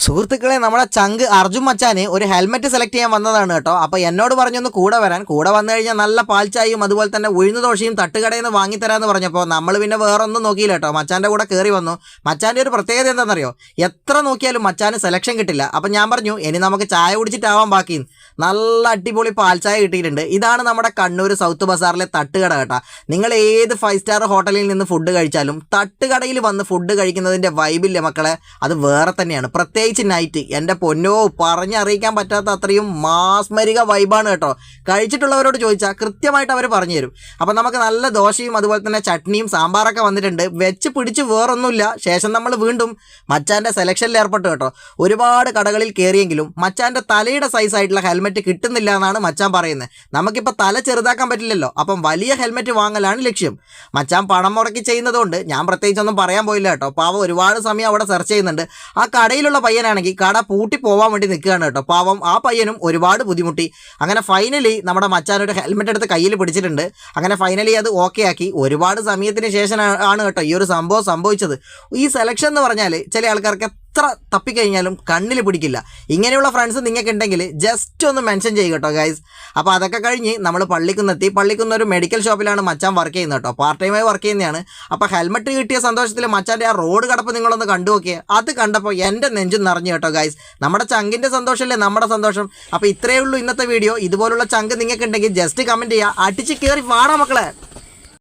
സുഹൃത്തുക്കളെ, നമ്മുടെ ചങ്ക് അർജുൻ മച്ചാന് ഒരു ഹെൽമെറ്റ് സെലക്ട് ചെയ്യാൻ വന്നതാണ് കേട്ടോ. അപ്പോൾ എന്നോട് പറഞ്ഞൊന്ന് കൂടെ വരാൻ. കൂടെ വന്നു കഴിഞ്ഞാൽ നല്ല പാൽച്ചായയും അതുപോലെ തന്നെ ഉഴുന്ന് ദോശയും തട്ടുകടയിൽ നിന്ന് വാങ്ങിത്തരാമെന്ന് പറഞ്ഞപ്പോൾ നമ്മൾ പിന്നെ വേറൊന്നും നോക്കിയില്ല കേട്ടോ. മച്ചാൻ്റെ കൂടെ കയറി വന്നു. മച്ചാൻ്റെ ഒരു പ്രത്യേകത എന്താണെന്നറിയോ? എത്ര നോക്കിയാലും മച്ചാന് സെലക്ഷൻ കിട്ടില്ല. അപ്പം ഞാൻ പറഞ്ഞു ഇനി നമുക്ക് ചായ കുടിച്ചിട്ടാവാൻ ബാക്കി. നല്ല അടിപൊളി പാൽച്ചായ കിട്ടിയിട്ടുണ്ട്. ഇതാണ് നമ്മുടെ കണ്ണൂർ സൗത്ത് ബസാറിലെ തട്ടുകട കേട്ടോ. നിങ്ങൾ ഏത് 5 സ്റ്റാർ ഹോട്ടലിൽ നിന്ന് ഫുഡ് കഴിച്ചാലും തട്ടുകടയിൽ വന്ന് ഫുഡ് കഴിക്കുന്നതിൻ്റെ വൈബില്ലേ മക്കളെ, അത് വേറെ തന്നെയാണ്. പ്രത്യേകിച്ച് നൈറ്റ്, എൻ്റെ പൊന്നോ, പറഞ്ഞറിയിക്കാൻ പറ്റാത്ത അത്രയും മാസ്മരിക വൈബാണ് കേട്ടോ. കഴിച്ചിട്ടുള്ളവരോട് ചോദിച്ചാൽ കൃത്യമായിട്ട് അവർ പറഞ്ഞു തരും. അപ്പം നമുക്ക് നല്ല ദോശയും അതുപോലെ തന്നെ ചട്നിയും സാമ്പാറൊക്കെ വന്നിട്ടുണ്ട്. വെച്ച് പിടിച്ച് വേറൊന്നുമില്ല. ശേഷം നമ്മൾ വീണ്ടും മച്ചാൻ്റെ സെലക്ഷനിൽ ഏർപ്പെട്ടു കേട്ടോ. ഒരുപാട് കടകളിൽ കയറിയെങ്കിലും മച്ചാൻ്റെ തലയുടെ സൈസായിട്ടുള്ള ഹെൽമെറ്റ് കിട്ടുന്നില്ല എന്നാണ് മച്ചാൻ പറയുന്നത്. നമുക്കിപ്പോൾ തല ചെറുതാക്കാൻ പറ്റില്ലല്ലോ. അപ്പം വലിയ ഹെൽമെറ്റ് വാങ്ങലാണ് ലക്ഷ്യം. മച്ചാൻ പണം മുടക്കി ചെയ്യുന്നതുകൊണ്ട് ഞാൻ പ്രത്യേകിച്ചൊന്നും പറയാൻ പോയില്ല കേട്ടോ. പാവം ഒരുപാട് സമയം അവിടെ സെർച്ച് ചെയ്യുന്നുണ്ട്. ആ കടയിലുള്ള പയ്യനാണെങ്കിൽ കട പൂട്ടി പോകാൻ വേണ്ടി നിൽക്കുകയാണ് കേട്ടോ. പാവം ആ പയ്യനും ഒരുപാട് ബുദ്ധിമുട്ടി. അങ്ങനെ ഫൈനലി നമ്മുടെ മച്ചാൻ ഒരു ഹെൽമെറ്റ് എടുത്ത് കയ്യിൽ പിടിച്ചിട്ടുണ്ട്. അങ്ങനെ ഫൈനലി അത് ഓക്കെ ആക്കി. ഒരുപാട് സമയത്തിന് ശേഷം ആണ് കേട്ടോ ഈ ഒരു സംഭവം സംഭവിച്ചത്. ഈ സെലക്ഷൻ എന്ന് പറഞ്ഞാൽ ചില ആൾക്കാർക്ക് എത്ര തപ്പിക്കഴിഞ്ഞാലും കണ്ണിൽ പിടിക്കില്ല. ഇങ്ങനെയുള്ള ഫ്രണ്ട്സ് നിങ്ങൾക്ക് ഉണ്ടെങ്കിൽ ജസ്റ്റ് ഒന്ന് മെൻഷൻ ചെയ്യുക കേട്ടോ ഗൈസ്. അപ്പോൾ അതൊക്കെ കഴിഞ്ഞ് നമ്മൾ പള്ളിക്കുന്നെത്തി. പള്ളിക്കുന്ന ഒരു മെഡിക്കൽ ഷോപ്പിലാണ് മച്ചാൻ വർക്ക് ചെയ്യുന്നത് കേട്ടോ. പാർട്ട് ടൈമായി വർക്ക് ചെയ്യുന്നതാണ്. അപ്പോൾ ഹെൽമെറ്റ് കിട്ടിയ സന്തോഷത്തിൽ മച്ചാൻ്റെ ആ റോഡ് കടപ്പ് നിങ്ങളൊന്ന് കണ്ടു നോക്കിയേ. അത് കണ്ടപ്പോൾ എൻ്റെ നെഞ്ചും നിറഞ്ഞു കേട്ടോ ഗൈസ്. നമ്മുടെ ചങ്കിൻ്റെ സന്തോഷമല്ലേ നമ്മുടെ സന്തോഷം. അപ്പോൾ ഇത്രയേ ഉള്ളൂ ഇന്നത്തെ വീഡിയോ. ഇതുപോലുള്ള ചങ്ക് നിങ്ങൾക്ക് ഉണ്ടെങ്കിൽ ജസ്റ്റ് കമൻറ്റ് ചെയ്യുക. അടിച്ച് കയറി വാടാ മക്കളെ.